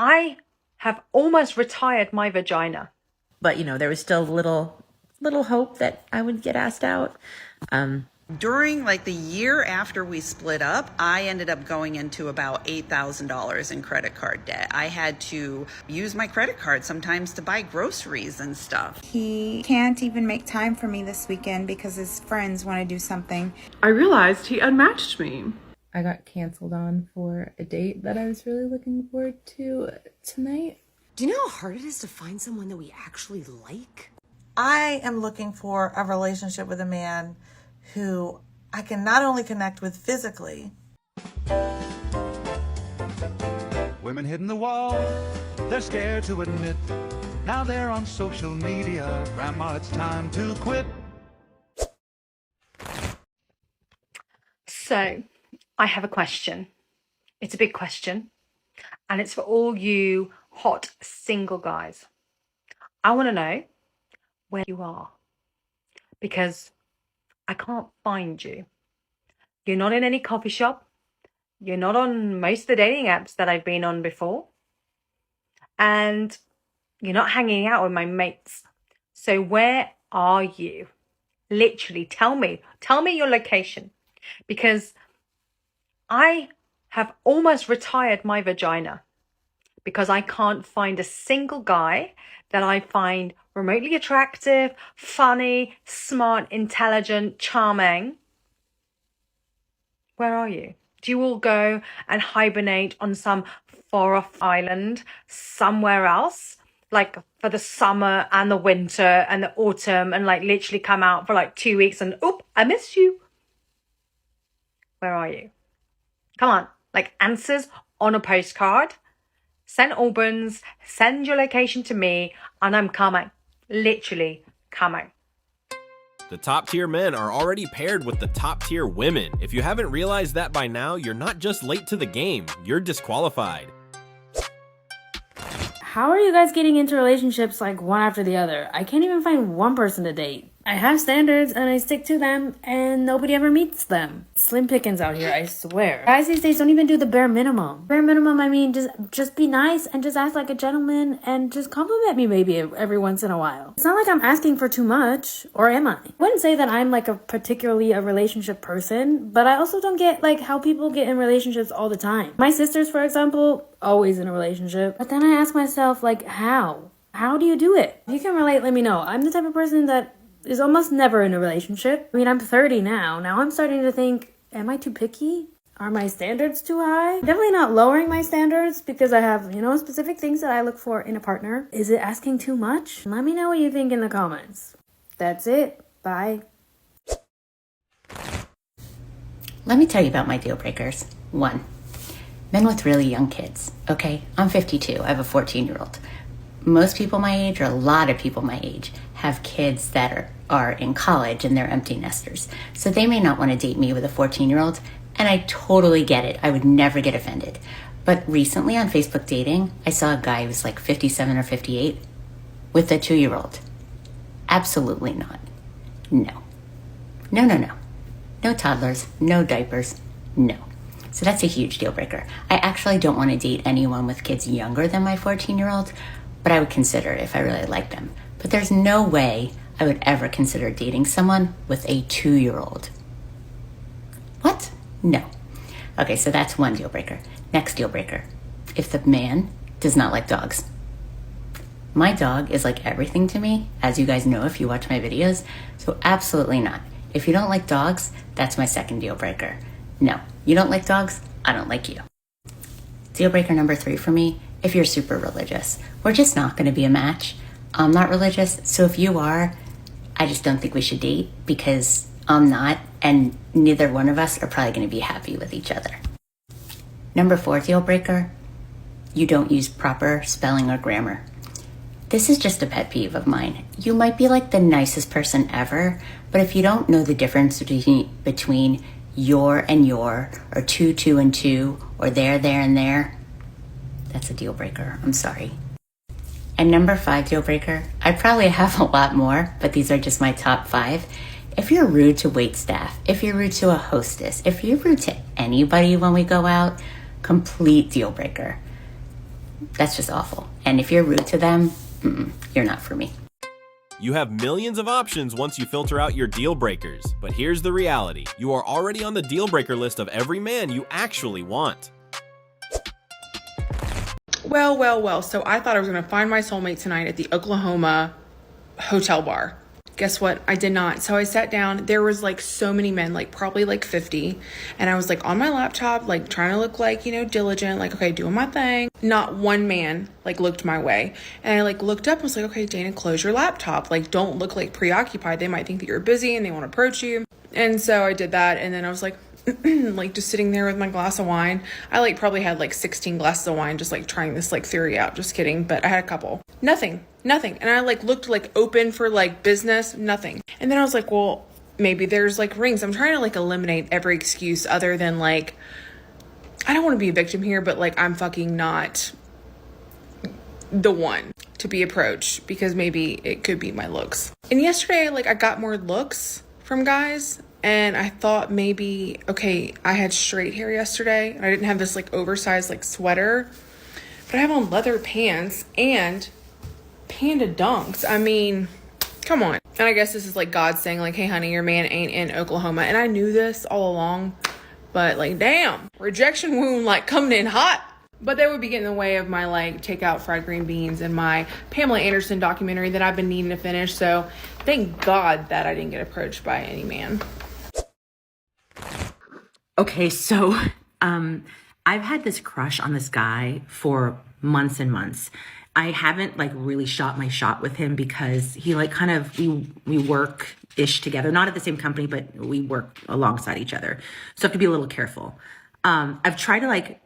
I have almost retired my vagina. But, there was still little hope that I would get asked out. During the year after we split up, I ended up going into about $8,000 in credit card debt. I had to use my credit card sometimes to buy groceries and stuff. He can't even make time for me this weekend because his friends want to do something. I realized he unmatched me. I got canceled on for a date that I was really looking forward to tonight. Do you know how hard it is to find someone that we actually like? I am looking for a relationship with a man who I can not only connect with physically. Women hitting the wall, they're scared to admit. Now they're on social media. Grandma, it's time to quit. So, I have a question. It's a big question, and it's for all you hot single guys. I want to know where you are, because I can't find you. You're not in any coffee shop. You're not on most of the dating apps that I've been on before. And you're not hanging out with my mates. So where are you? Literally, tell me your location. Because I have almost retired my vagina because I can't find a single guy that I find remotely attractive, funny, smart, intelligent, charming. Where are you? Do you all go and hibernate on some far-off island somewhere else? For the summer and the winter and the autumn, and literally come out for 2 weeks and, oop, I missed you. Where are you? Come on, answers on a postcard. St. Albans, send your location to me and I'm coming. Literally coming. The top tier men are already paired with the top tier women. If you haven't realized that by now, you're not just late to the game, you're disqualified. How are you guys getting into relationships one after the other? I can't even find one person to date. I have standards and I stick to them and nobody ever meets them. Slim pickings out here, I swear. Guys these days don't even do the bare minimum. Bare minimum, I mean, just be nice and just act like a gentleman and just compliment me maybe every once in a while. It's not like I'm asking for too much, or am I? I wouldn't say that I'm particularly a relationship person, but I also don't get how people get in relationships all the time. My sisters, for example, always in a relationship. But then I ask myself, how? How do you do it? If you can relate, let me know. I'm the type of person that is almost never in a relationship. I mean, I'm 30 now. Now I'm starting to think, am I too picky? Are my standards too high? Definitely not lowering my standards because I have, specific things that I look for in a partner. Is it asking too much? Let me know what you think in the comments. That's it. Bye. Let me tell you about my deal breakers. 1, men with really young kids. Okay, I'm 52. I have a 14-year-old. Most people my age, or a lot of people my age, have kids that are in college and they're empty nesters. So they may not want to date me with a 14-year-old, and I totally get it. I would never get offended. But recently on Facebook dating, I saw a guy who was 57 or 58 with a 2-year-old. Absolutely not. No. No, no, no. No toddlers, no diapers, no. So that's a huge deal breaker. I actually don't want to date anyone with kids younger than my 14-year-old, but I would consider it if I really liked them. But there's no way I would ever consider dating someone with a 2-year-old. What? No. Okay, so that's one deal breaker. Next deal breaker. If the man does not like dogs. My dog is like everything to me, as you guys know if you watch my videos, so absolutely not. If you don't like dogs, that's my second deal breaker. No, you don't like dogs, I don't like you. Deal breaker number 3 for me, if you're super religious. We're just not going to be a match. I'm not religious, so if you are, I just don't think we should date because I'm not, and neither one of us are probably going to be happy with each other. Number 4 deal breaker, you don't use proper spelling or grammar. This is just a pet peeve of mine. You might be the nicest person ever, but if you don't know the difference between your and your, or two and two, or there and there, that's a deal breaker. I'm sorry. And number 5 deal breaker, I probably have a lot more, but these are just my top 5. If you're rude to wait staff, if you're rude to a hostess, if you're rude to anybody when we go out, complete deal breaker. That's just awful. And if you're rude to them, you're not for me. You have millions of options once you filter out your deal breakers, but here's the reality. You are already on the deal breaker list of every man you actually want. Well. So I thought I was going to find my soulmate tonight at the Oklahoma hotel bar. Guess what? I did not. So I sat down. There was like so many men, like probably like 50. And I was like on my laptop, like trying to look like, diligent, like, okay, doing my thing. Not one man like looked my way. And I like looked up and was like, okay, Dana, close your laptop. Like, don't look like preoccupied. They might think that you're busy and they want to approach you. And so I did that. And then I was like, like just sitting there with my glass of wine. I like probably had like 16 glasses of wine, just like trying this like theory out. Just kidding. But I had a couple. Nothing. And I like looked like open for like business, nothing. And then I was like, well, maybe there's like rings. I'm trying to like eliminate every excuse other than like, I don't want to be a victim here, but like I'm fucking not the one to be approached because maybe it could be my looks. And yesterday, like I got more looks from guys. And I thought maybe, okay, I had straight hair yesterday and I didn't have this like oversized like sweater, but I have on leather pants and panda dunks. I mean, come on. And I guess this is like God saying like, hey honey, your man ain't in Oklahoma. And I knew this all along, but like, damn, rejection wound like coming in hot. But that would be getting in the way of my like takeout fried green beans and my Pamela Anderson documentary that I've been needing to finish. So thank God that I didn't get approached by any man. Okay, so I've had this crush on this guy for months and months. I haven't like really shot my shot with him because he like kind of, we work-ish together, not at the same company, but we work alongside each other. So I have to be a little careful. I've tried to like,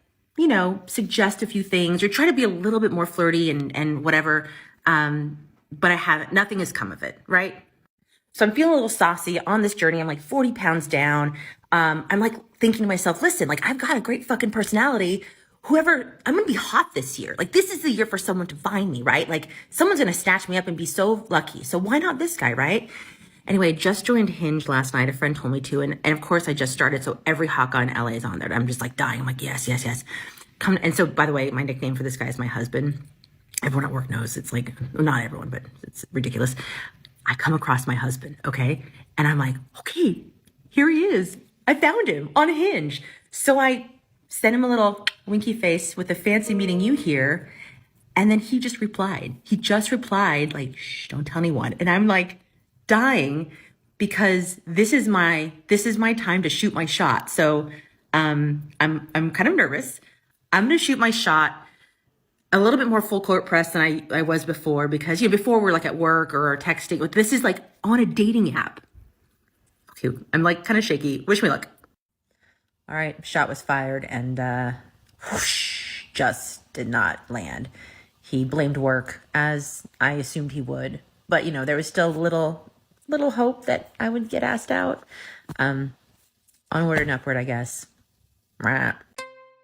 suggest a few things or try to be a little bit more flirty and whatever. But I haven't, nothing has come of it, right? So I'm feeling a little saucy on this journey. I'm like 40 pounds down. I'm like thinking to myself, listen, like I've got a great fucking personality. I'm going to be hot this year. Like this is the year for someone to find me, right? Like someone's going to snatch me up and be so lucky. So why not this guy, right? Anyway, I just joined Hinge last night. A friend told me to. And of course I just started. So every hot guy in LA is on there. I'm just like dying. I'm like, yes. And so by the way, my nickname for this guy is my husband. Everyone at work knows it's like, not everyone, but it's ridiculous. I come across my husband, okay? And I'm like, okay, here he is. I found him on Hinge. So I sent him a little winky face with a fancy meeting you here. And then he just replied. Like, shh, don't tell anyone. And I'm like dying because this is my time to shoot my shot. So I'm kind of nervous. I'm going to shoot my shot a little bit more full court press than I was before because, before we're like at work or texting. This is like on a dating app. Okay, I'm like kind of shaky. Wish me luck. All right, shot was fired and whoosh, just did not land. He blamed work as I assumed he would. But, there was still little hope that I would get asked out. Onward and upward, I guess.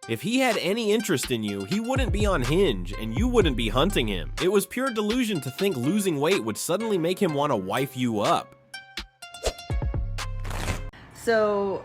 If he had any interest in you, he wouldn't be on Hinge, and you wouldn't be hunting him. It was pure delusion to think losing weight would suddenly make him want to wife you up. So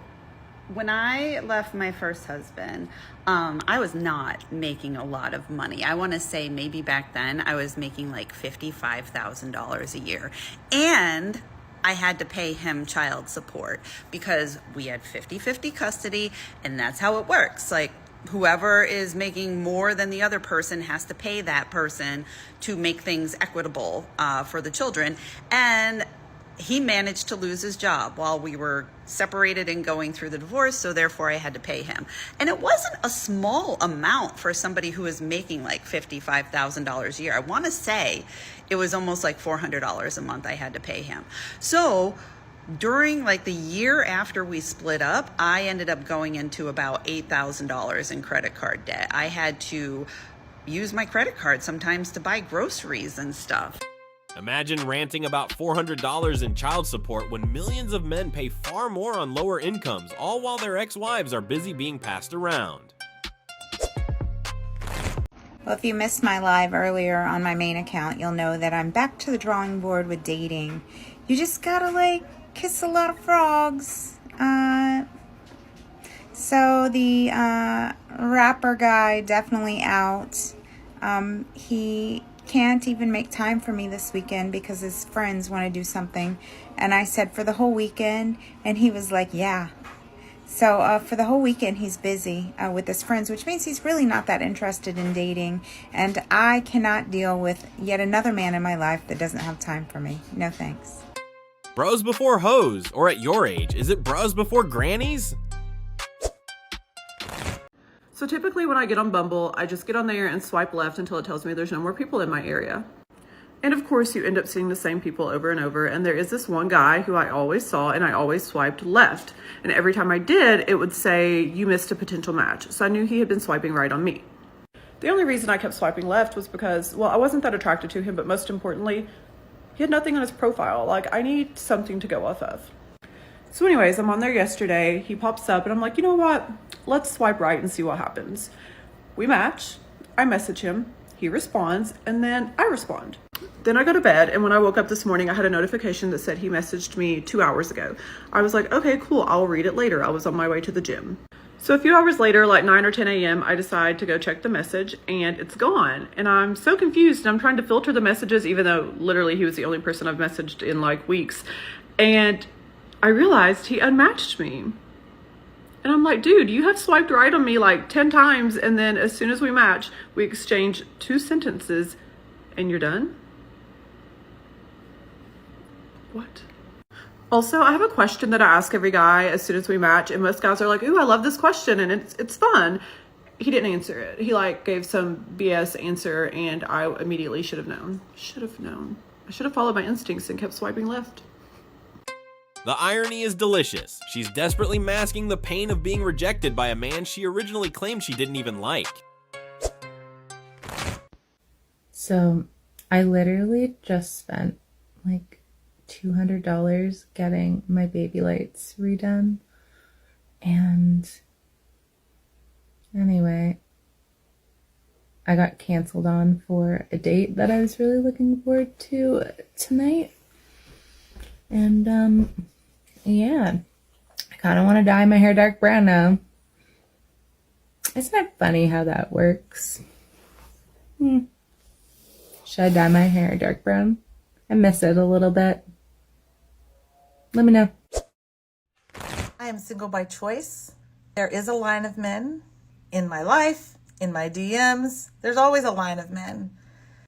when I left my first husband, I was not making a lot of money. I want to say maybe back then I was making like $55,000 a year. And I had to pay him child support because we had 50-50 custody, and that's how it works. Like, whoever is making more than the other person has to pay that person to make things equitable for the children. And he managed to lose his job while we were separated and going through the divorce, so therefore I had to pay him. And it wasn't a small amount for somebody who was making like $55,000 a year. I want to say it was almost like $400 a month I had to pay him. So during like the year after we split up, I ended up going into about $8,000 in credit card debt. I had to use my credit card sometimes to buy groceries and stuff. Imagine ranting about $400 in child support when millions of men pay far more on lower incomes, all while their ex-wives are busy being passed around. Well, if you missed my live earlier on my main account, you'll know that I'm back to the drawing board with dating. You just gotta like kiss a lot of frogs. So the rapper guy definitely out. He can't even make time for me this weekend because his friends want to do something. And I said for the whole weekend, and he was like, yeah. So for the whole weekend, he's busy with his friends, which means he's really not that interested in dating. And I cannot deal with yet another man in my life that doesn't have time for me. No thanks. Bros before hoes, or at your age, is it bros before grannies? So typically when I get on Bumble, I just get on there and swipe left until it tells me there's no more people in my area. And of course you end up seeing the same people over and over. And there is this one guy who I always saw and I always swiped left. And every time I did, it would say, you missed a potential match. So I knew he had been swiping right on me. The only reason I kept swiping left was because, well, I wasn't that attracted to him, but most importantly, he had nothing on his profile. Like, I need something to go off of. So anyways, I'm on there yesterday. He pops up and I'm like, you know what? Let's swipe right and see what happens. We match. I message him. He responds and then I respond. Then I go to bed, and when I woke up this morning, I had a notification that said he messaged me 2 hours ago. I was like, okay, cool. I'll read it later. I was on my way to the gym. So a few hours later, like 9 or 10 a.m., I decide to go check the message and it's gone. And I'm so confused and I'm trying to filter the messages, even though literally he was the only person I've messaged in like weeks. And I realized he unmatched me. And I'm like, dude, you have swiped right on me like 10 times. And then as soon as we match, we exchange 2 sentences and you're done? What? Also, I have a question that I ask every guy as soon as we match, and most guys are like, ooh, I love this question, and it's fun. He didn't answer it. He like gave some BS answer, and I immediately should have known. I should have followed my instincts and kept swiping left. The irony is delicious. She's desperately masking the pain of being rejected by a man she originally claimed she didn't even like. So, I literally just spent like $200 getting my baby lights redone. And anyway, I got canceled on for a date that I was really looking forward to tonight. And yeah, I kind of want to dye my hair dark brown now. Isn't it funny how that works? Should I dye my hair dark brown? I miss it a little bit. Let me know. I am single by choice. There is a line of men in my life, in my DMs. There's always a line of men.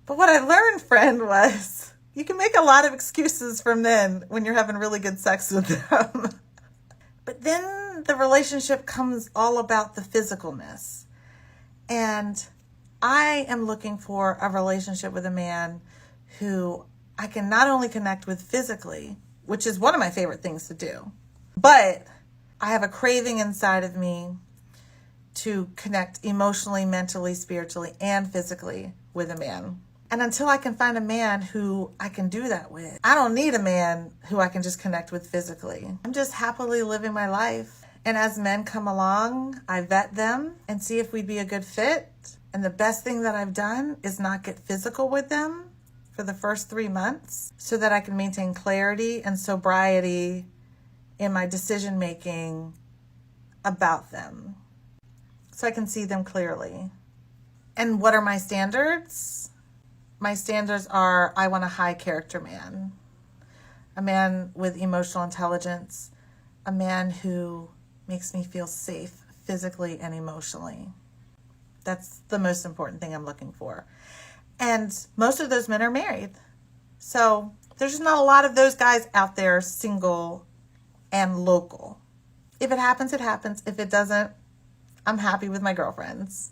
But what I learned, friend, was you can make a lot of excuses for men when you're having really good sex with them. But then the relationship comes all about the physicalness. And I am looking for a relationship with a man who I can not only connect with physically, which is one of my favorite things to do, but I have a craving inside of me to connect emotionally, mentally, spiritually, and physically with a man. And until I can find a man who I can do that with, I don't need a man who I can just connect with physically. I'm just happily living my life. And as men come along, I vet them and see if we'd be a good fit. And the best thing that I've done is not get physical with them for the first 3 months so that I can maintain clarity and sobriety in my decision making about them, so I can see them clearly. And what are my standards? My standards are, I want a high character man, a man with emotional intelligence, a man who makes me feel safe physically and emotionally. That's the most important thing I'm looking for. And most of those men are married. So there's just not a lot of those guys out there single and local. If it happens, it happens. If it doesn't, I'm happy with my girlfriends.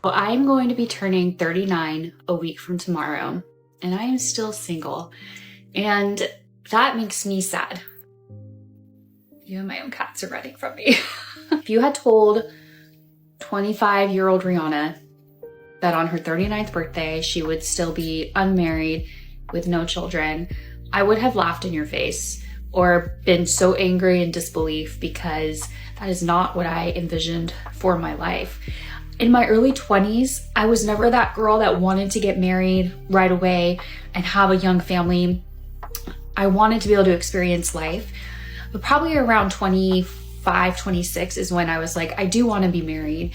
Well, I'm going to be turning 39 a week from tomorrow, and I am still single. And that makes me sad. Even my own cats are running from me. If you had told 25-year-old Rihanna that on her 39th birthday, she would still be unmarried with no children, I would have laughed in your face or been so angry in disbelief, because that is not what I envisioned for my life. In my early 20s, I was never that girl that wanted to get married right away and have a young family. I wanted to be able to experience life, but probably around 25, 26 is when I was like, I do want to be married.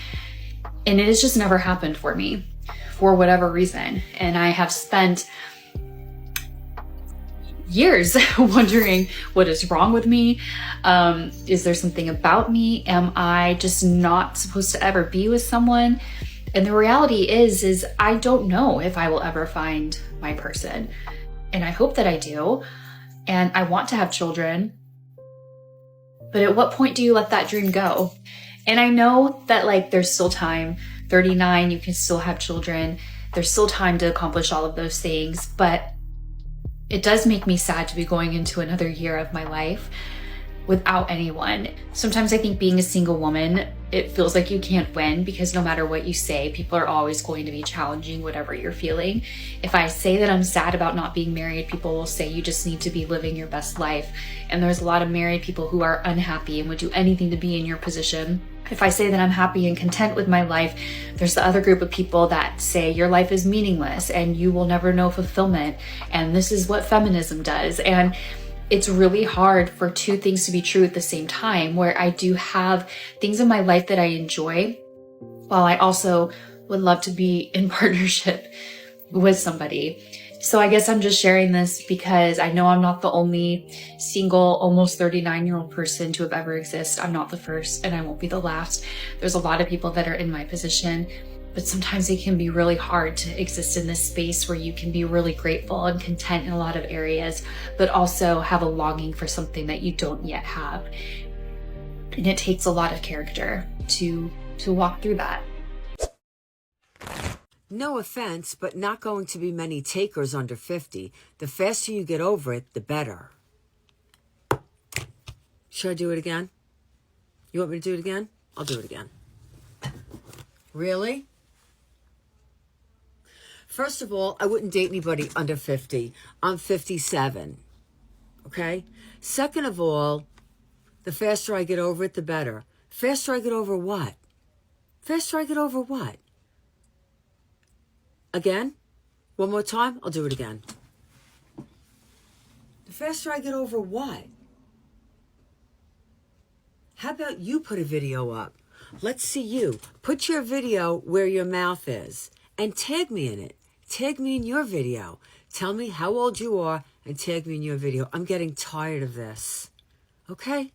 And it has just never happened for me for whatever reason. And I have spent years wondering what is wrong with me. Is there something about me? Am I just not supposed to ever be with someone? And the reality is I don't know if I will ever find my person. And I hope that I do. And I want to have children. But at what point do you let that dream go? And I know that like there's still time, 39, you can still have children. There's still time to accomplish all of those things, but it does make me sad to be going into another year of my life without anyone. Sometimes I think being a single woman, it feels like you can't win because no matter what you say, people are always going to be challenging whatever you're feeling. If I say that I'm sad about not being married, people will say you just need to be living your best life. And there's a lot of married people who are unhappy and would do anything to be in your position. If I say that I'm happy and content with my life, there's the other group of people that say your life is meaningless and you will never know fulfillment. And this is what feminism does. And it's really hard for two things to be true at the same time, where I do have things in my life that I enjoy, while I also would love to be in partnership with somebody. So I guess I'm just sharing this because I know I'm not the only single, almost 39-year-old person to have ever existed. I'm not the first and I won't be the last. There's a lot of people that are in my position, but sometimes it can be really hard to exist in this space where you can be really grateful and content in a lot of areas, but also have a longing for something that you don't yet have. And it takes a lot of character to walk through that. No offense, but not going to be many takers under 50. The faster you get over it, the better. Should I do it again? You want me to do it again? I'll do it again. Really? First of all, I wouldn't date anybody under 50. I'm 57. Okay? Second of all, the faster I get over it, the better. Faster I get over what? Faster I get over what? Again? One more time? I'll do it again. The faster I get over what? How about you put a video up? Let's see you. Put your video where your mouth is and tag me in it. Tag me in your video. Tell me how old you are and tag me in your video. I'm getting tired of this. Okay?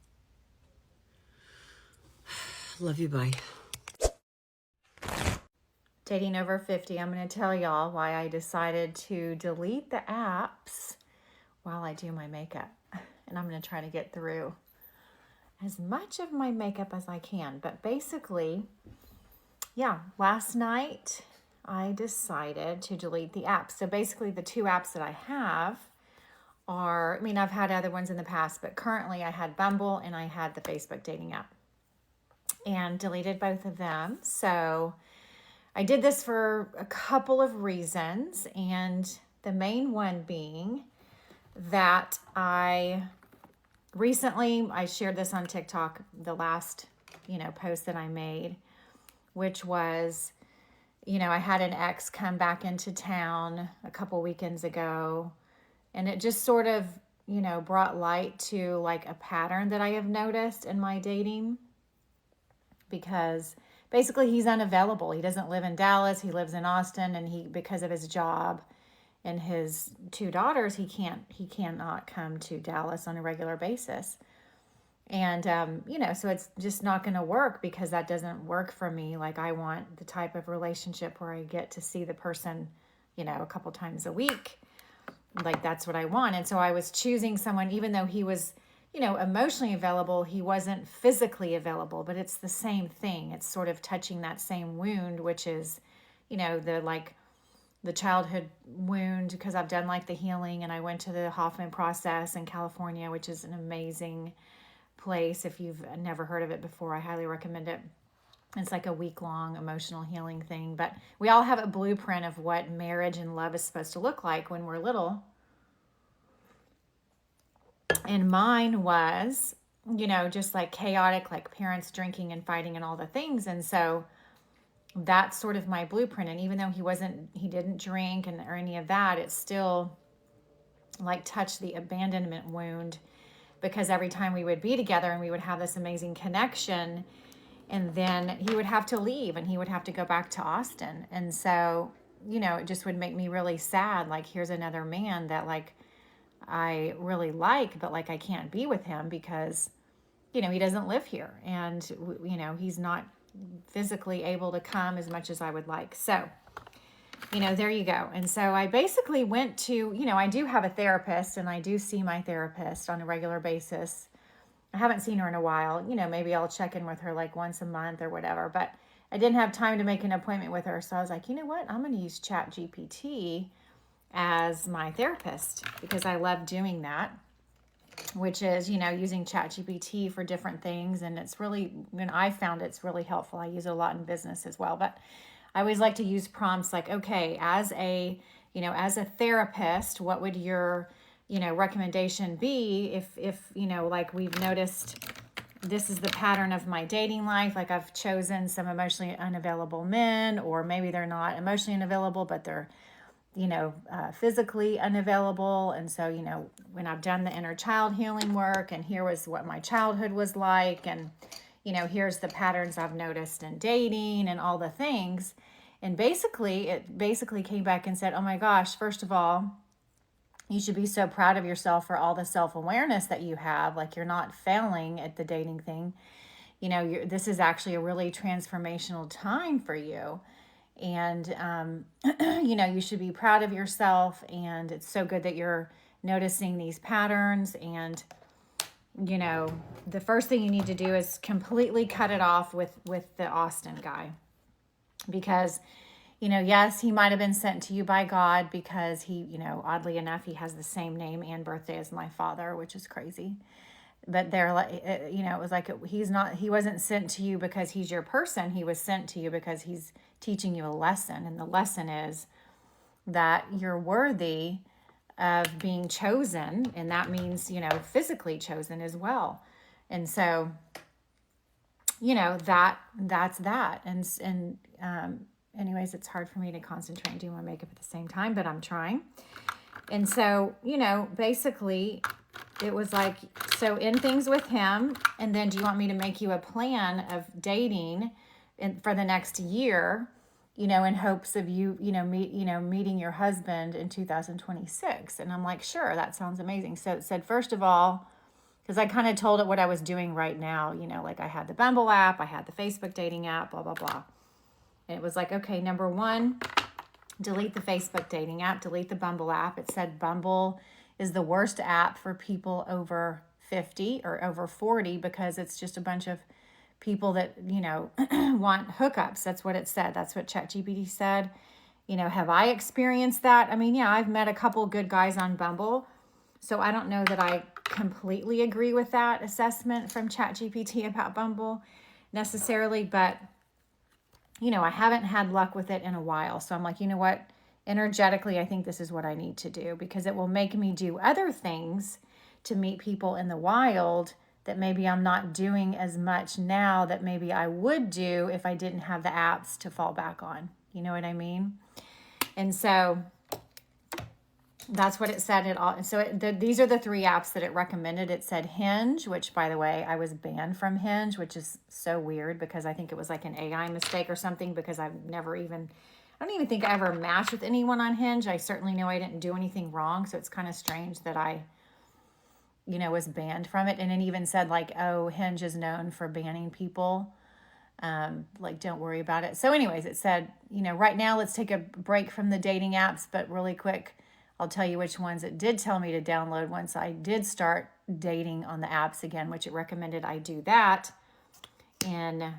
Love you, bye. Dating over 50, I'm going to tell y'all why I decided to delete the apps while I do my makeup. And I'm going to try to get through as much of my makeup as I can. But basically, yeah, last night I decided to delete the apps. So basically the two apps that I have are, I mean, I've had other ones in the past, but currently I had Bumble and I had the Facebook dating app. And deleted both of them. So I did this for a couple of reasons, and the main one being that I shared this on TikTok, the last, post that I made, which was, I had an ex come back into town a couple weekends ago, and it just sort of, brought light to like a pattern that I have noticed in my dating, because basically he's unavailable. He doesn't live in Dallas. He lives in Austin, and because of his job and his two daughters, he cannot come to Dallas on a regular basis. And, so it's just not going to work because that doesn't work for me. Like, I want the type of relationship where I get to see the person, a couple times a week. Like, that's what I want. And so I was choosing someone, even though he was, emotionally available, he wasn't physically available, but it's the same thing. It's sort of touching that same wound, which is, the childhood wound, because I've done like the healing, and I went to the Hoffman process in California, which is an amazing place. If you've never heard of it before, I highly recommend it. It's like a week-long emotional healing thing, but we all have a blueprint of what marriage and love is supposed to look like when we're little. And mine was, just like chaotic, like parents drinking and fighting and all the things. And so that's sort of my blueprint. And even though he didn't drink or any of that, it still like touched the abandonment wound, because every time we would be together and we would have this amazing connection, And then he would have to leave and he would have to go back to Austin. And so, it just would make me really sad. Like, here's another man that like I really like, but like I can't be with him because, he doesn't live here. And, he's not physically able to come as much as I would like. So, there you go. And so I basically went to, I do have a therapist and I do see my therapist on a regular basis. I haven't seen her in a while. Maybe I'll check in with her like once a month or whatever, but I didn't have time to make an appointment with her. So I was like, you know what? I'm going to use ChatGPT as my therapist because I love doing that, which is, using ChatGPT for different things. And it's really, I found it's really helpful. I use it a lot in business as well, but I always like to use prompts like, okay, as a therapist, what would your recommendation be if like we've noticed this is the pattern of my dating life. Like I've chosen some emotionally unavailable men, or maybe they're not emotionally unavailable, but they're, physically unavailable. And so, when I've done the inner child healing work and here was what my childhood was like, and, here's the patterns I've noticed in dating and all the things. And it basically came back and said, oh my gosh, first of all, you should be so proud of yourself for all the self-awareness that you have. Like you're not failing at the dating thing. This is actually a really transformational time for you. And, you should be proud of yourself. And it's so good that you're noticing these patterns. And, the first thing you need to do is completely cut it off with the Austin guy. Because yes, he might have been sent to you by God because he, oddly enough, he has the same name and birthday as my father, which is crazy. But they're like, it was like, he wasn't sent to you because he's your person. He was sent to you because he's teaching you a lesson. And the lesson is that you're worthy of being chosen. And that means, physically chosen as well. And so, that's that. And, anyways, it's hard for me to concentrate and do my makeup at the same time, but I'm trying. And so, basically it was like, so end things with him. And then do you want me to make you a plan of dating for the next year, in hopes of you, meeting your husband in 2026. And I'm like, sure, that sounds amazing. So it said, first of all, because I kind of told it what I was doing right now, like I had the Bumble app, I had the Facebook dating app, blah, blah, blah. And it was like, okay, number one, delete the Facebook dating app, delete the Bumble app. It said Bumble is the worst app for people over 50 or over 40 because it's just a bunch of people that, want hookups. That's what it said. That's what ChatGPT said. Have I experienced that? I mean, yeah, I've met a couple good guys on Bumble. So I don't know that I completely agree with that assessment from ChatGPT about Bumble necessarily, but I haven't had luck with it in a while. So I'm like, you know what? Energetically, I think this is what I need to do because it will make me do other things to meet people in the wild that maybe I'm not doing as much now that maybe I would do if I didn't have the apps to fall back on. You know what I mean? And so that's what it said. These are the 3 apps that it recommended. It said Hinge, which, by the way, I was banned from Hinge, which is so weird because I think it was like an AI mistake or something because I don't even think I ever matched with anyone on Hinge. I certainly know I didn't do anything wrong. So it's kind of strange that I, was banned from it. And it even said like, oh, Hinge is known for banning people. Like, don't worry about it. So anyways, it said, right now let's take a break from the dating apps, but really quick, I'll tell you which ones it did tell me to download once I did start dating on the apps again, which it recommended I do that in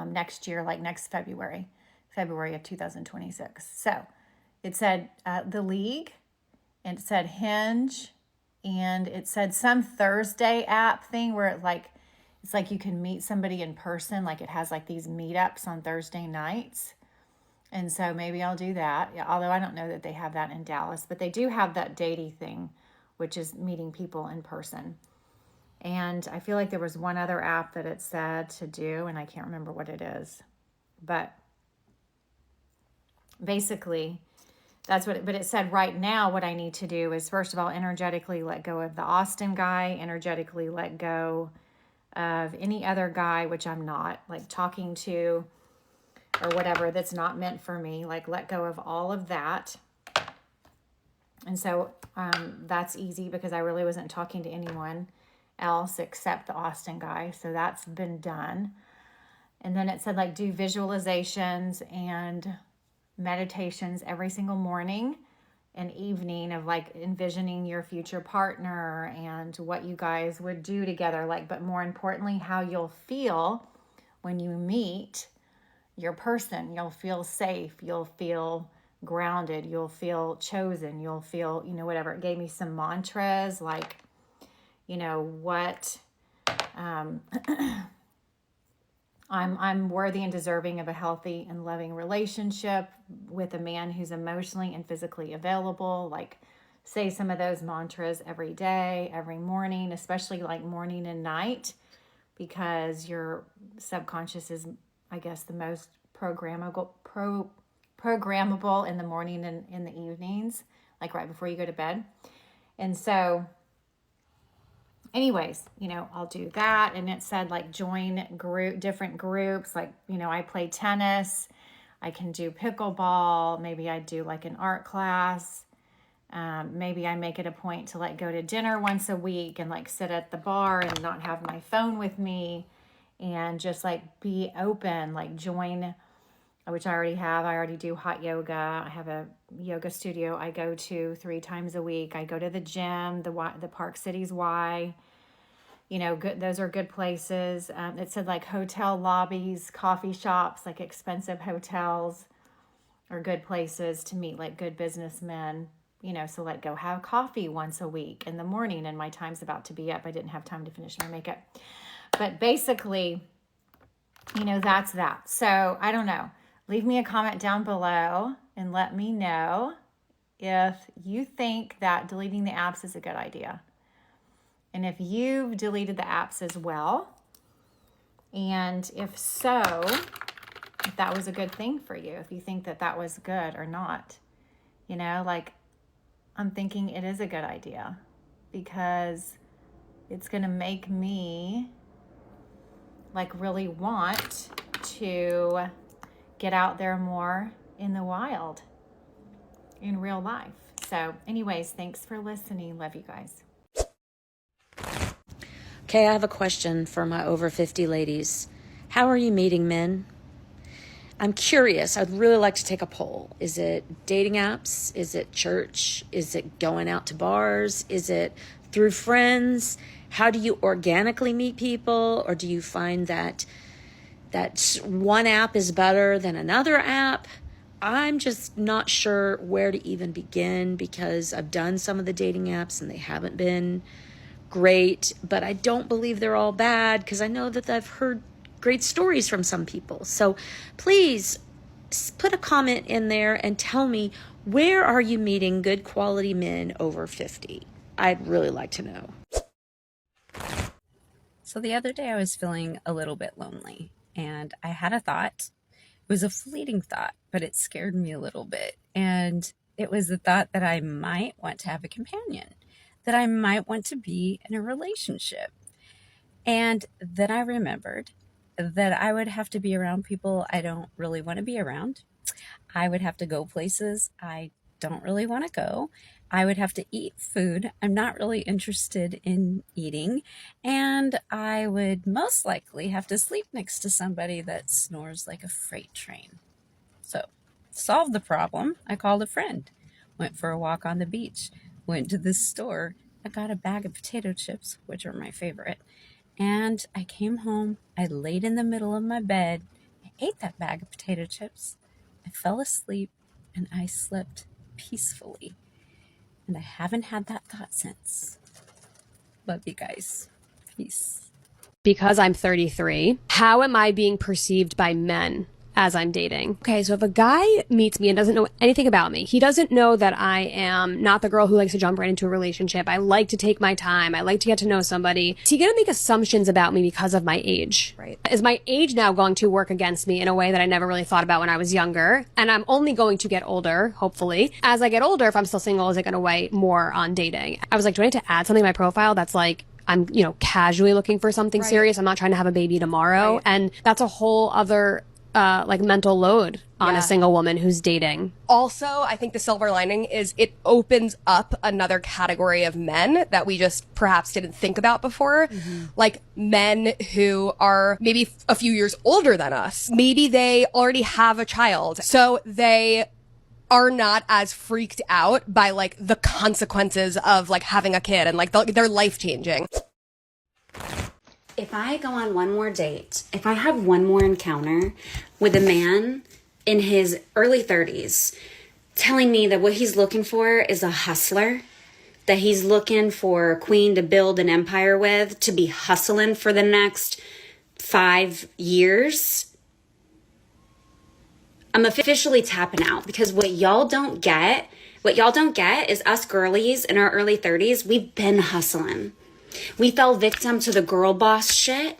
next year, like next February of 2026. So it said The League, and it said Hinge, and it said some Thursday app thing where it's like you can meet somebody in person. Like it has like these meetups on Thursday nights. And so maybe I'll do that. Yeah, although I don't know that they have that in Dallas, but they do have that datey thing, which is meeting people in person. And I feel like there was one other app that it said to do, and I can't remember what it is. But basically, but it said right now what I need to do is, first of all, energetically let go of the Austin guy, energetically let go of any other guy, which I'm not, like talking to or whatever, that's not meant for me. Like, let go of all of that. And so that's easy because I really wasn't talking to anyone else except the Austin guy. So that's been done. And then it said, like, do visualizations and meditations every single morning and evening of, like, envisioning your future partner and what you guys would do together. Like, but more importantly, how you'll feel when you meet your person. You'll feel safe. You'll feel grounded. You'll feel chosen. You'll feel, you know, whatever. It gave me some mantras, like, you know, what, I'm worthy and deserving of a healthy and loving relationship with a man who's emotionally and physically available. Like, say some of those mantras every day, every morning, especially like morning and night, because your subconscious is, I guess, the most programmable in the morning and in the evenings, like right before you go to bed. And so anyways, you know, I'll do that. And it said, like, join different groups. Like, you know, I play tennis. I can do pickleball. Maybe I do like an art class. Maybe I make it a point to, like, go to dinner once a week and, like, sit at the bar and not have my phone with me and just, like, be open, like, join, which I already have. I already do hot yoga. I have a yoga studio I go to 3 times a week. I go to the gym, the Park Cities Y. You know, good, those are good places. It said, like, hotel lobbies, coffee shops, like expensive hotels are good places to meet, like, good businessmen. You know, so, like, go have coffee once a week in the morning, and my time's about to be up. I didn't have time to finish my makeup. But basically, you know, that's that. So I don't know. Leave me a comment down below and let me know if you think that deleting the apps is a good idea. And if you've deleted the apps as well. And if so, if that was a good thing for you, if you think that that was good or not. You know, like, I'm thinking it is a good idea because it's going to make me, like, really want to get out there more in the wild, in real life. So anyways, thanks for listening. Love you guys. Okay, I have a question for my over 50 ladies. How are you meeting men? I'm curious. I'd really like to take a poll. Is it dating apps? Is it church? Is it going out to bars? Is it through friends? How do you organically meet people? Or do you find that one app is better than another app? I'm just not sure where to even begin because I've done some of the dating apps and they haven't been great, but I don't believe they're all bad because I know that I've heard great stories from some people. So please put a comment in there and tell me, where are you meeting good quality men over 50? I'd really like to know. So the other day I was feeling a little bit lonely and I had a thought. It was a fleeting thought, but it scared me a little bit. And it was the thought that I might want to have a companion, that I might want to be in a relationship. And then I remembered that I would have to be around people I don't really want to be around. I would have to go places I don't really want to go. I would have to eat food I'm not really interested in eating. And I would most likely have to sleep next to somebody that snores like a freight train. So, to solve the problem, I called a friend, went for a walk on the beach, went to the store. I got a bag of potato chips, which are my favorite. And I came home, I laid in the middle of my bed, I ate that bag of potato chips, I fell asleep, and I slept peacefully. And I haven't had that thought since. Love you guys. Peace. Because I'm 33, how am I being perceived by men as I'm dating? Okay, so if a guy meets me and doesn't know anything about me, he doesn't know that I am not the girl who likes to jump right into a relationship. I like to take my time. I like to get to know somebody. Is he going to make assumptions about me because of my age? Right. Is my age now going to work against me in a way that I never really thought about when I was younger? And I'm only going to get older, hopefully. As I get older, if I'm still single, is it going to weigh more on dating? I was like, do I need to add something to my profile that's like, I'm, you know, casually looking for something serious. I'm not trying to have a baby tomorrow. And that's a whole other like mental load on a single woman who's dating. Also, I think the silver lining is it opens up another category of men that we just perhaps didn't think about before. Like men who are maybe a few years older than us. Maybe they already have a child, so they are not as freaked out by like the consequences of like having a kid and like they're life changing. If I go on one more date, if I have one more encounter with a man in his early 30s telling me that what he's looking for is a hustler, that he's looking for a queen to build an empire with, to be hustling for the next 5 years, I'm officially tapping out, because what y'all don't get is us girlies in our early 30s, we've been hustling. We fell victim to the girl boss shit,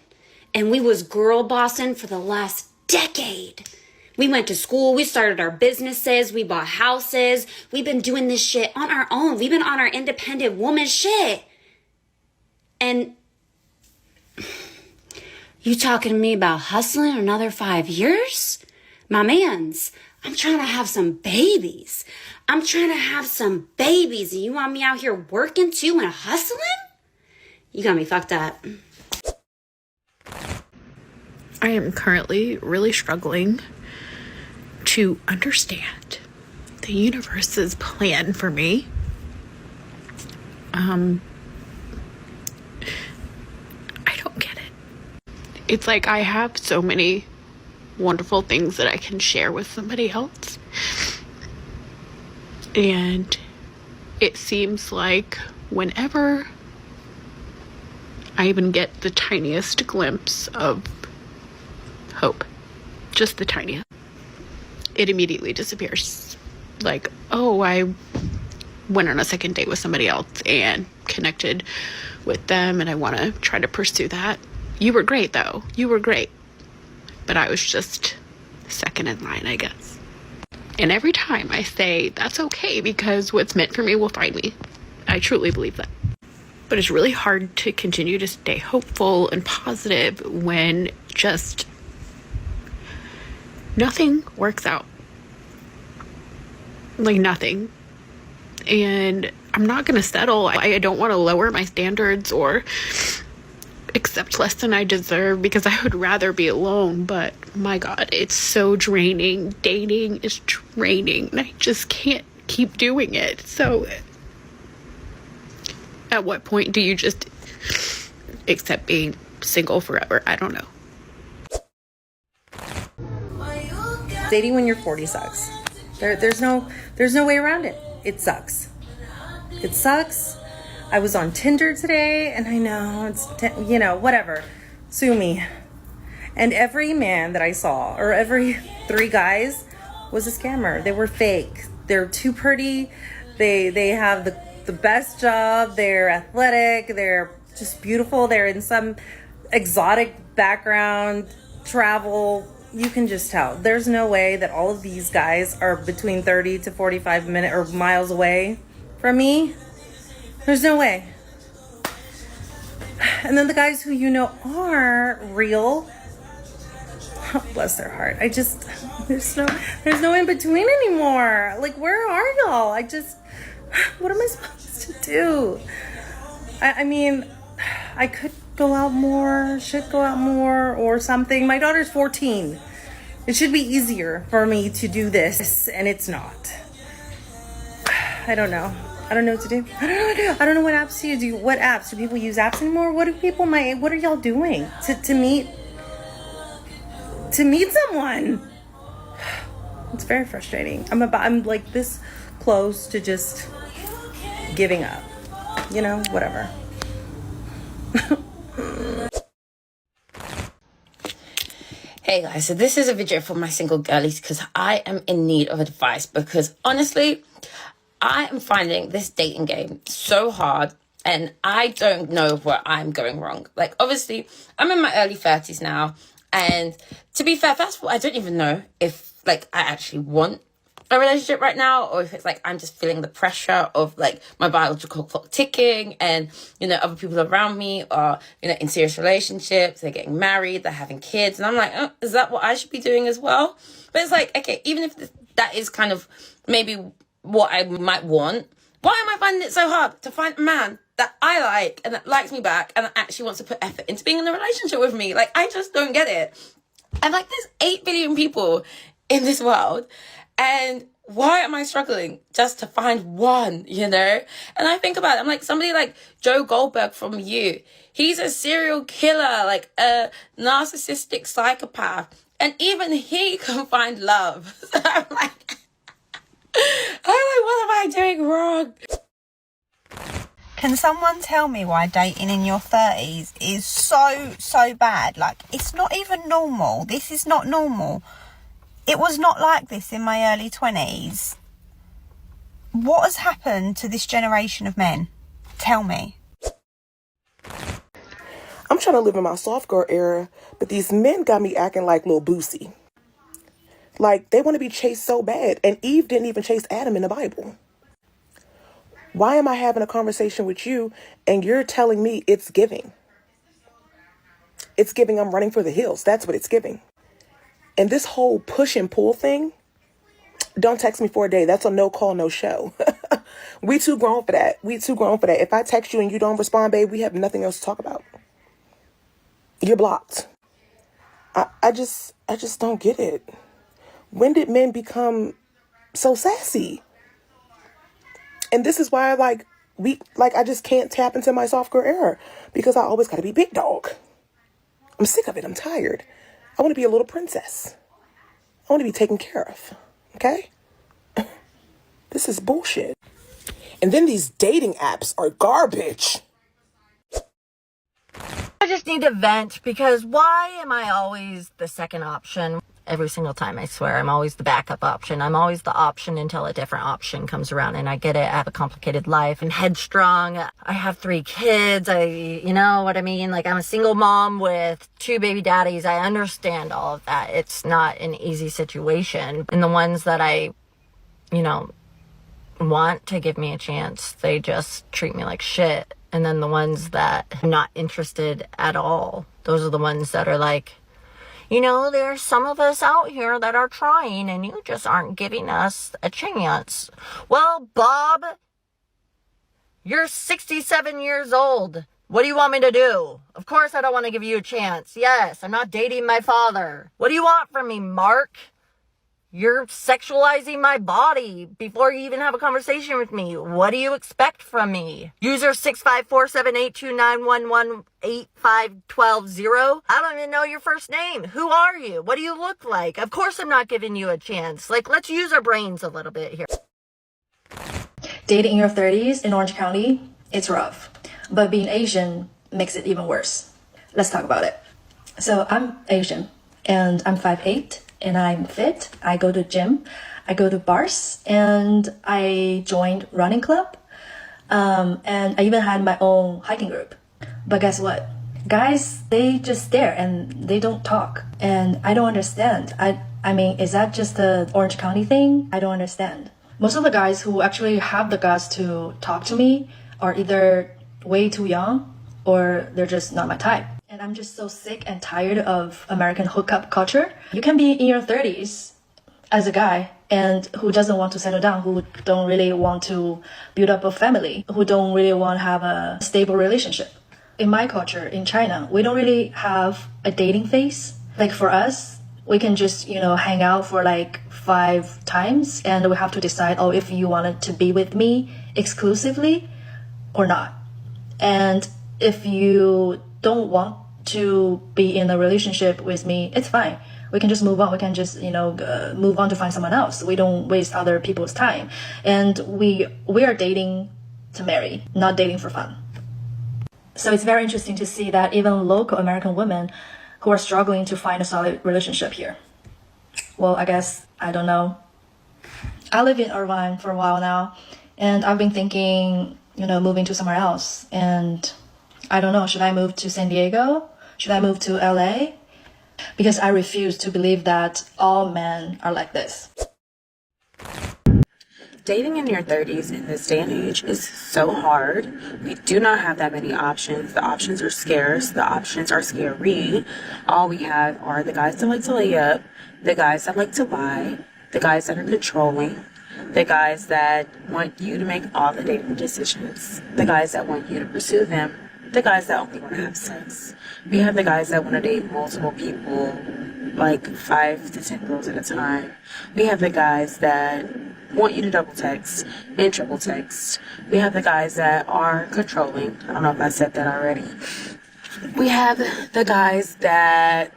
and we was girl bossing for the last decade. We went to school, we started our businesses, we bought houses. We've been doing this shit on our own. We've been on our independent woman shit. And you talking to me about hustling another 5 years? My mans, I'm trying to have some babies. And you want me out here working too and hustling? You got me fucked up. I am currently really struggling to understand the universe's plan for me. I don't get it. It's like I have so many wonderful things that I can share with somebody else. And it seems like whenever I even get the tiniest glimpse of hope, just the tiniest, it immediately disappears. Like, oh, I went on a second date with somebody else and connected with them, and I want to try to pursue that. You were great, though. You were great. But I was just second in line, I guess. And every time I say, that's okay, because what's meant for me will find me. I truly believe that. But it's really hard to continue to stay hopeful and positive when just nothing works out. Like nothing. And I'm not going to settle. I don't want to lower my standards or accept less than I deserve, because I would rather be alone. But my God, it's so draining. Dating is draining, and I just can't keep doing it. So at what point do you just accept being single forever? I don't know. Dating when you're 40 sucks. There's no way around it. It sucks. It sucks. I was on Tinder today, and I know it's, whatever. Sue me. And every man that I saw, or every 3 guys, was a scammer. They were fake. They're too pretty. They have the best job. They're athletic. They're just beautiful. They're in some exotic background, travel. You can just tell. There's no way that all of these guys are between 30 to 45 minutes or miles away from me. There's no way. And then the guys who are real, bless their heart. There's no in between anymore. Like, where are y'all? What am I supposed to do? I mean, I could go out more, should go out more or something. My daughter's 14. It should be easier for me to do this, and it's not. I don't know. I don't know what to do. I don't know what apps do you do. What apps? Do people use apps anymore? What are y'all doing to meet someone? It's very frustrating. I'm like this close to just giving up. Whatever. Hey guys, so this is a video for my single girlies because I am in need of advice, because honestly, I am finding this dating game so hard and I don't know where I'm going wrong. Like, obviously, I'm in my early 30s now, and to be fair, first of all, I don't even know if I actually want a relationship right now, or if it's like I'm just feeling the pressure of like my biological clock ticking, and other people around me are in serious relationships, they're getting married, they're having kids, and I'm like, oh, is that what I should be doing as well? But it's like, okay, even if that is kind of maybe what I might want, why am I finding it so hard to find a man that I like and that likes me back and that actually wants to put effort into being in a relationship with me? Like, I just don't get it. I'm like, there's 8 billion people in this world, and why am I struggling just to find one, And I think about it, I'm like, somebody like Joe Goldberg from You, he's a serial killer, like a narcissistic psychopath, and even he can find love. So I'm like, what am I doing wrong? Can someone tell me why dating in your 30s is so bad? Like, it's not even normal. This is not normal. It was not like this in my early 20s. What has happened to this generation of men? Tell me. I'm trying to live in my soft girl era, but these men got me acting like Lil Boosie. Like, they want to be chased so bad, and Eve didn't even chase Adam in the Bible. Why am I having a conversation with you and you're telling me it's giving? It's giving I'm running for the hills. That's what it's giving. And this whole push and pull thing, don't text me for a day. That's a no call, no show. We too grown for that. If I text you and you don't respond, babe, we have nothing else to talk about. You're blocked. I just don't get it. When did men become so sassy? And this is why I just can't tap into my soft girl era, because I always got to be big dog. I'm sick of it. I'm tired. I want to be a little princess. I want to be taken care of. Okay? This is bullshit. And then these dating apps are garbage. I just need to vent, because why am I always the second option? Every single time, I swear, I'm always the backup option. I'm always the option until a different option comes around. And I get it. I have a complicated life and headstrong. I have 3 kids. You know what I mean? Like, I'm a single mom with 2 baby daddies. I understand all of that. It's not an easy situation. And the ones that I, want to give me a chance, they just treat me like shit. And then the ones that I'm not interested at all, those are the ones that are like, there's some of us out here that are trying and you just aren't giving us a chance. Well, Bob, you're 67 years old. What do you want me to do? Of course I don't want to give you a chance. Yes, I'm not dating my father. What do you want from me, Mark? You're sexualizing my body before you even have a conversation with me. What do you expect from me? User 6547829118512. I don't even know your first name. Who are you? What do you look like? Of course I'm not giving you a chance. Like, let's use our brains a little bit here. Dating in your 30s in Orange County, it's rough. But being Asian makes it even worse. Let's talk about it. So I'm Asian and I'm 5'8". And I'm fit. I go to gym, I go to bars, and I joined running club. And I even had my own hiking group. But guess what? Guys, they just stare and they don't talk. And I don't understand. I mean, is that just the Orange County thing? I don't understand. Most of the guys who actually have the guts to talk to me are either way too young or they're just not my type. And I'm just so sick and tired of American hookup culture. You can be in your 30s as a guy and who doesn't want to settle down, who don't really want to build up a family, who don't really want to have a stable relationship. In my culture, in China, we don't really have a dating phase. Like for us, we can just, hang out for like 5 times and we have to decide, if you wanted to be with me exclusively or not. And if you don't want to be in a relationship with me, it's fine. We can just move on. We can just, move on to find someone else. We don't waste other people's time. And we are dating to marry, not dating for fun. So it's very interesting to see that even local American women who are struggling to find a solid relationship here. Well, I guess, I don't know. I live in Irvine for a while now, and I've been thinking, moving to somewhere else. And I don't know, should I move to San Diego? Should I move to LA? Because I refuse to believe that all men are like this. Dating in your 30s in this day and age is so hard. We do not have that many options. The options are scarce. The options are scary. All we have are the guys that like to lay up, the guys that like to lie, the guys that are controlling, the guys that want you to make all the dating decisions, the guys that want you to pursue them, the guys that only want to have sex. We have the guys that want to date multiple people, like 5 to 10 girls at a time. We have the guys that want you to double text and triple text. We have the guys that are controlling. I don't know if I said that already. We have the guys that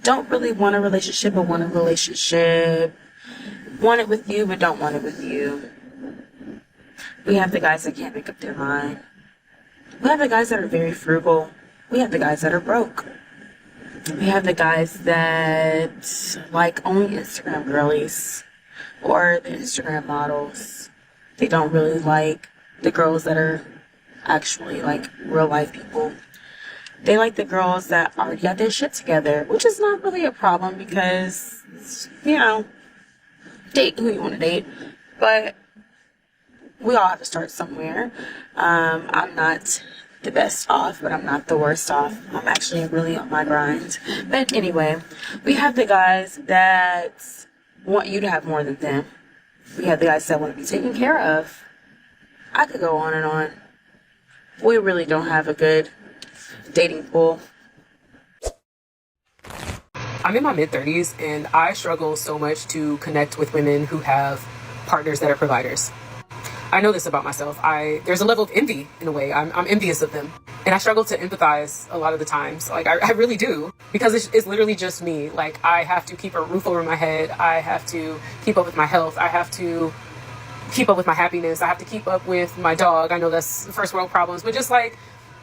don't really want a relationship but want a relationship. Want it with you but don't want it with you. We have the guys that can't make up their mind. We have the guys that are very frugal. We have the guys that are broke. We have the guys that like only Instagram girlies or the Instagram models. They don't really like the girls that are actually like real life people. They like the girls that already got their shit together, which is not really a problem because, you know, date who you want to date. But we all have to start somewhere. I'm not the best off, but I'm not the worst off. I'm actually really on my grind. But anyway, we have the guys that want you to have more than them. We have the guys that want to be taken care of. I could go on and on. We really don't have a good dating pool. I'm in my mid-30s and I struggle so much to connect with women who have partners that are providers. I know this about myself. There's a level of envy in a way. I'm envious of them. And I struggle to empathize a lot of the times. Like, I really do. Because it's literally just me. Like, I have to keep a roof over my head. I have to keep up with my health. I have to keep up with my happiness. I have to keep up with my dog. I know that's first world problems. But just like,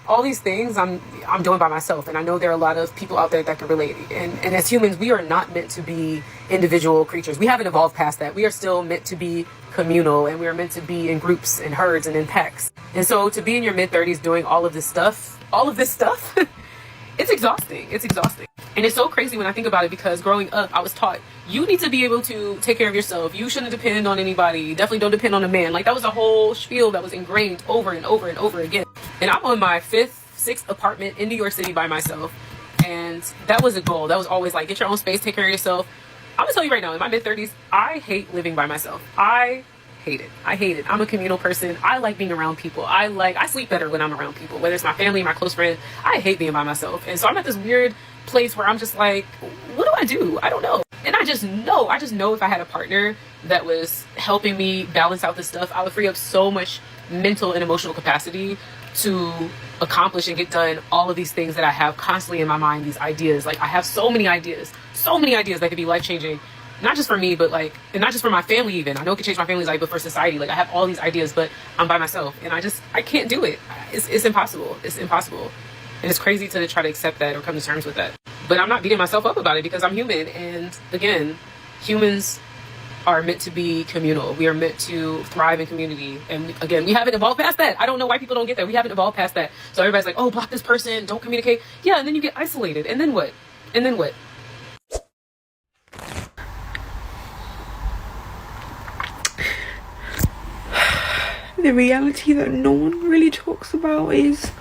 all these things I'm doing by myself. And I know there are a lot of people out there that can relate. And as humans, we are not meant to be individual creatures. We haven't evolved past that. We are still meant to be communal, and we are meant to be in groups and herds and in packs. And so to be in your mid-30s doing all of this stuff, it's exhausting. It's exhausting. And it's so crazy when I think about it, because growing up, I was taught you need to be able to take care of yourself. You shouldn't depend on anybody. Definitely don't depend on a man. Like, that was a whole spiel that was ingrained over and over and over again. And I'm on my 6th apartment in New York City by myself. And that was a goal. That was always like, get your own space, take care of yourself. I'm gonna tell you right now, in my mid-30s, I hate living by myself. I hate it. I hate it. I'm a communal person. I like being around people. I sleep better when I'm around people, whether it's my family, my close friends. I hate being by myself. And so I'm at this weird place where I'm just like, what do? I don't know. And I just know if I had a partner that was helping me balance out this stuff, I would free up so much mental and emotional capacity to accomplish and get done all of these things that I have constantly in my mind, these ideas. Like, I have so many ideas that could be life-changing, not just for me, but like, and not just for my family even. I know it could change my family's life, but for society. Like, I have all these ideas, but I'm by myself, and I can't do it. It's impossible. It's impossible. And it's crazy to try to accept that or come to terms with that. But I'm not beating myself up about it, because I'm human. And again, humans are meant to be communal. We are meant to thrive in community. And again, we haven't evolved past that. I don't know why people don't get that. We haven't evolved past that. So everybody's like, oh, block this person, don't communicate. Yeah, and then you get isolated. And then what? And then what? The reality that no one really talks about is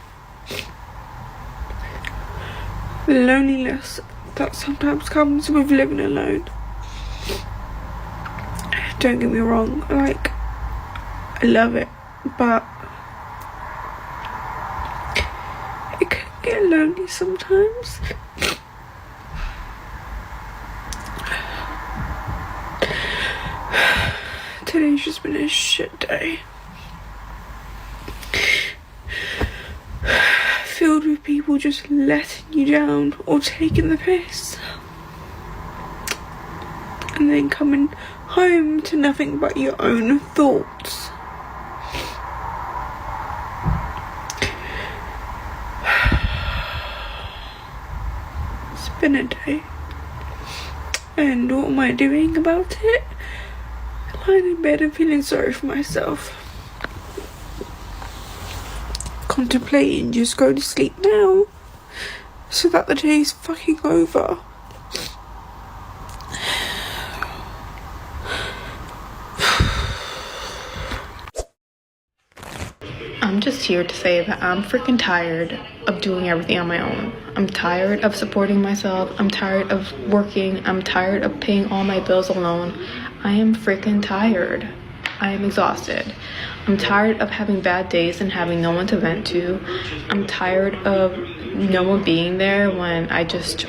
the loneliness that sometimes comes with living alone. Don't get me wrong, like, I love it, but it can get lonely sometimes. Today's just been a shit day. Filled with people just letting you down or taking the piss. And then coming home to nothing but your own thoughts. It's been a day. And what am I doing about it? Lying in bed and feeling sorry for myself. Contemplating just go to sleep now, so that the day is fucking over. just here to say that I'm freaking tired of doing everything on my own. I'm tired of supporting myself. I'm tired of working. I'm tired of paying all my bills alone. I am freaking tired. I am exhausted. I'm tired of having bad days and having no one to vent to. I'm tired of no one being there when I just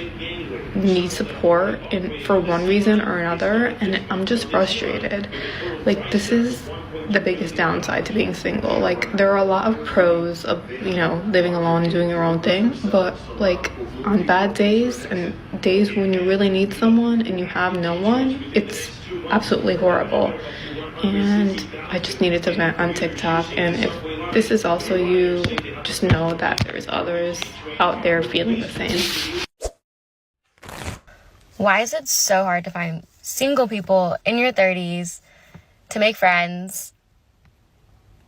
need support for one reason or another, and I'm just frustrated. Like, this is the biggest downside to being single. Like, there are a lot of pros of, you know, living alone and doing your own thing, but like on bad days and days when you really need someone and you have no one, it's absolutely horrible. And I just needed to vent on TikTok, and if this is also you, just know that there's others out there feeling the same. Why is it so hard to find single people in your 30s to make friends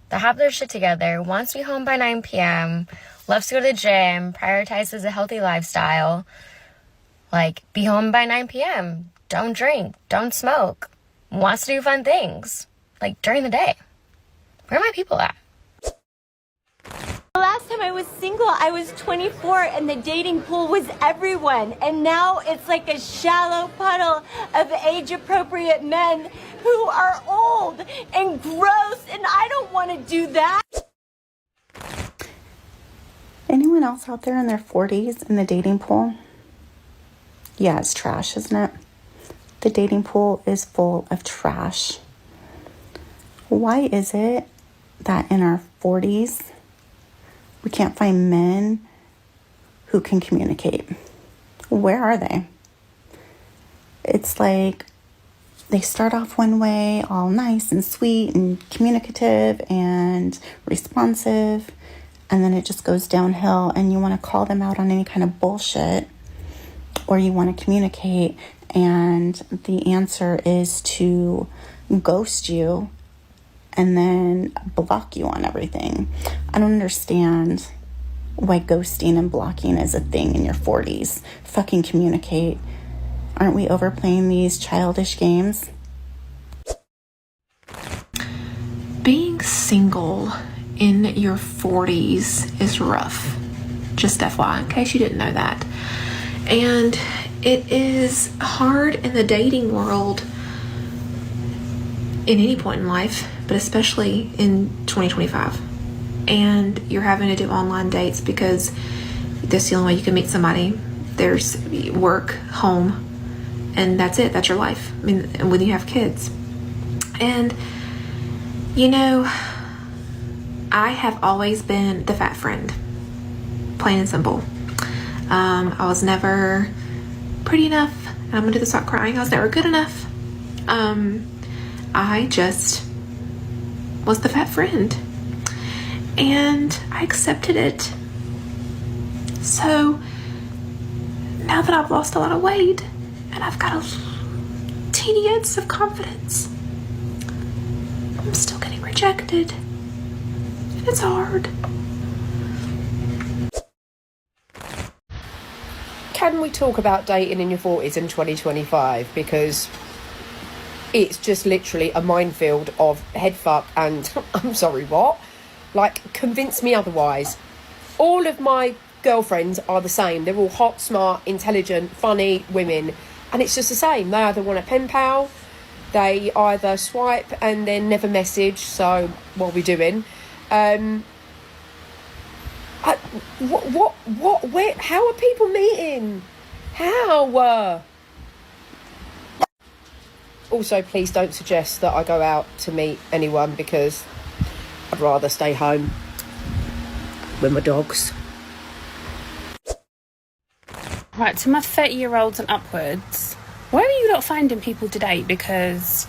that have their shit together, wants to be home by 9 p.m., loves to go to the gym, prioritizes a healthy lifestyle? Like, be home by 9 p.m., don't drink, don't smoke, wants to do fun things, like, during the day. Where are my people at? The last time I was single, I was 24 and the dating pool was everyone. And now it's like a shallow puddle of age-appropriate men who are old and gross, and I don't want to do that. Anyone else out there in their 40s in the dating pool? Yeah, it's trash, isn't it? The dating pool is full of trash. Why is it that in our 40s, we can't find men who can communicate? Where are they? It's like they start off one way, all nice and sweet and communicative and responsive, and then it just goes downhill, and you want to call them out on any kind of bullshit, or you want to communicate, and the answer is to ghost you and then block you on everything. I don't understand why ghosting and blocking is a thing in your 40s. Fucking communicate. Aren't we overplaying these childish games? Being single in your 40s is rough. Just FYI, in case you didn't know that. And it is hard in the dating world in any point in life, but especially in 2025. And you're having to do online dates because that's the only way you can meet somebody. There's work, home, and that's it. That's your life. I mean, and when you have kids. And, you know, I have always been the fat friend. Plain and simple. I was never pretty enough. I'm going to stop crying. I was never good enough. I just was the fat friend. And I accepted it. So now that I've lost a lot of weight and I've got a teeny ounce of confidence, I'm still getting rejected. And it's hard. Can we talk about dating in your 40s in 2025? Because it's just literally a minefield of head fuck and I'm sorry, what? Like, convince me otherwise. All of my girlfriends are the same. They're all hot, smart, intelligent, funny women. And it's just the same. They either want a pen pal, they either swipe and then never message. So, what are we doing? Where, how are people meeting? How? Also, please don't suggest that I go out to meet anyone because I'd rather stay home with my dogs. Right, to my 30-year-olds and upwards, where are you not finding people to date? Because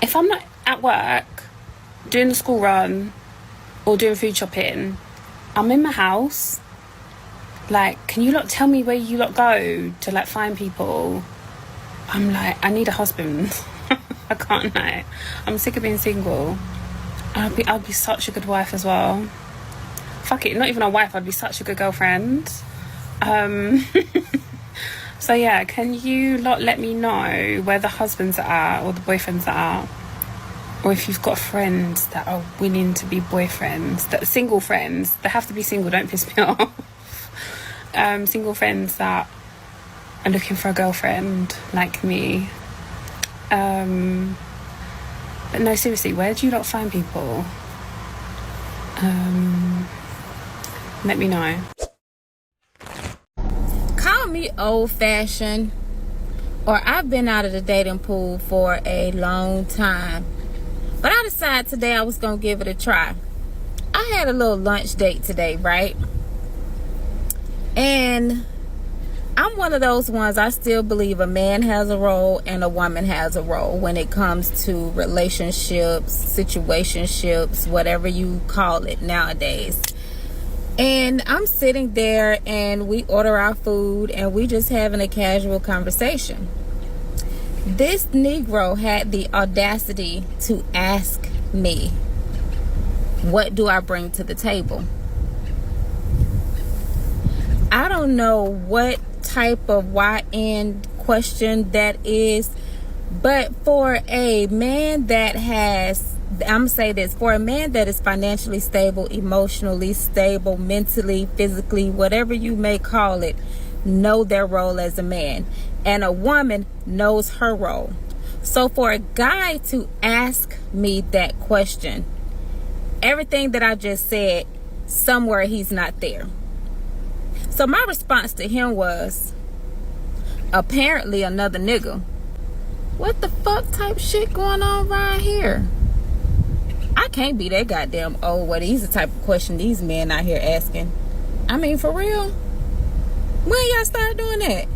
if I'm not at work, doing the school run, or doing food shopping, I'm in my house. Like, can you lot tell me where you lot go to, like, find people? I'm like, I need a husband. I can't, like, I'm sick of being single. I'd be such a good wife as well. Fuck it, not even a wife, I'd be such a good girlfriend. So yeah, can you lot let me know where the husbands are at or the boyfriends are at? or if you've got friends that are willing to be boyfriends, that single friends, they have to be single, don't piss me off. Single friends that are looking for a girlfriend like me. But no, seriously, where do you not find people? Let me know. Call me old-fashioned, or I've been out of the dating pool for a long time. But I decided today I was going to give it a try. I had a little lunch date today, right? And I'm one of those ones, I still believe a man has a role and a woman has a role when it comes to relationships, situationships, whatever you call it nowadays. And I'm sitting there and we order our food and we just having a casual conversation. This Negro had the audacity to ask me, what do I bring to the table? I don't know what type of YN question that is, but for a man that has, I'm gonna say this, for a man that is financially stable, emotionally stable, mentally, physically, whatever you may call it, know their role as a man, and a woman knows her role. So for a guy to ask me that question, everything that I just said, somewhere he's not there. So my response to him was, apparently another nigga. What the fuck type shit going on right here? I can't be that goddamn old. Well, these are the type of question these men out here asking. I mean, for real? When y'all start doing that?